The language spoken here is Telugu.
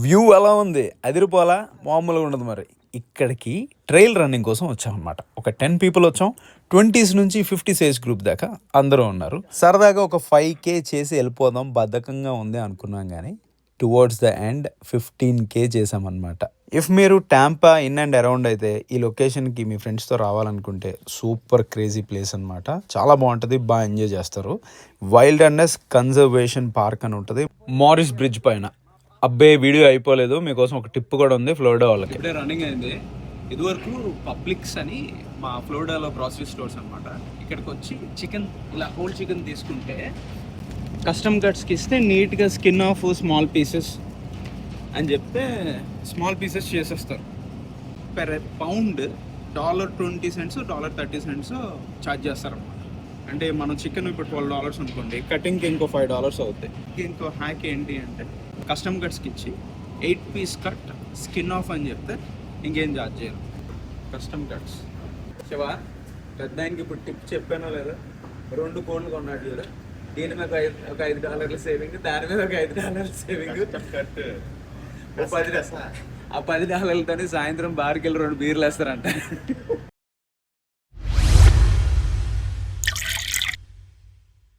వ్యూ ఎలా ఉంది, అదిరిపోలా, మామూలుగా ఉండదు. మరి ఇక్కడికి ట్రైల్ రన్నింగ్ కోసం వచ్చామన్నమాట. ఒక 10 పీపుల్ వచ్చాం. 20s నుంచి 50s ఏజ్ గ్రూప్ దాకా అందరూ ఉన్నారు. సరదాగా ఒక 5K చేసి వెళ్ళిపోదాం, బద్ధకంగా ఉంది అనుకున్నాం. కానీ టువర్డ్స్ ద ఎండ్ 15K చేసామన్నమాట. ఇఫ్ మీరు టాంపా ఇన్ అండ్ అరౌండ్ అయితే ఈ లొకేషన్కి మీ ఫ్రెండ్స్తో రావాలనుకుంటే సూపర్ క్రేజీ ప్లేస్ అనమాట. చాలా బాగుంటుంది, బాగా ఎంజాయ్ చేస్తారు. వైల్డ్నెస్ కన్జర్వేషన్ పార్క్ అని ఉంటుంది మారిస్ బ్రిడ్జ్ పైన. అబ్బే వీడియో అయిపోలేదు, మీకోసం ఒక టిప్ కూడా ఉంది ఫ్లోరిడా వాళ్ళకి. ఇప్పుడే రన్నింగ్ అయింది. ఇదివరకు పబ్లిక్స్ అని మా ఫ్లోరిడాలో గ్రాసరీ స్టోర్స్ అనమాట. ఇక్కడికి వచ్చి చికెన్ ఇలా హోల్ చికెన్ తీసుకుంటే కస్టమ్ కట్స్కి ఇస్తే నీట్గా స్కిన్ ఆఫ్ స్మాల్ పీసెస్ అని చెప్తే స్మాల్ పీసెస్ చేసేస్తారు. పెర్ పౌండ్ $20, $30 ఛార్జ్ చేస్తారన్నమాట. అంటే మనం చికెన్ ఇప్పుడు $12 అనుకోండి, కటింగ్కి ఇంకో $5 అవుతాయి. ఇంకో హ్యాక్ ఏంటి అంటే కస్టమ్ కట్స్కి ఇచ్చి 8 పీస్ కట్ స్కిన్ ఆఫ్ అని చెప్తే ఇంకేం ఛార్జ్ చేయరు. కస్టమ్ కట్స్ శివా పెద్ద ఆయనకి ఇప్పుడు టిప్ చెప్పానో లేదా, 2 కోళ్ళు కొన్నాడు చూడ, దీని మీద ఒక $5 సేవింగ్, దాని మీద ఒక $5 సేవింగ్. ఆ $10తోని సాయంత్రం బార్కి వెళ్ళి 2 బీర్లు వేస్తారంట.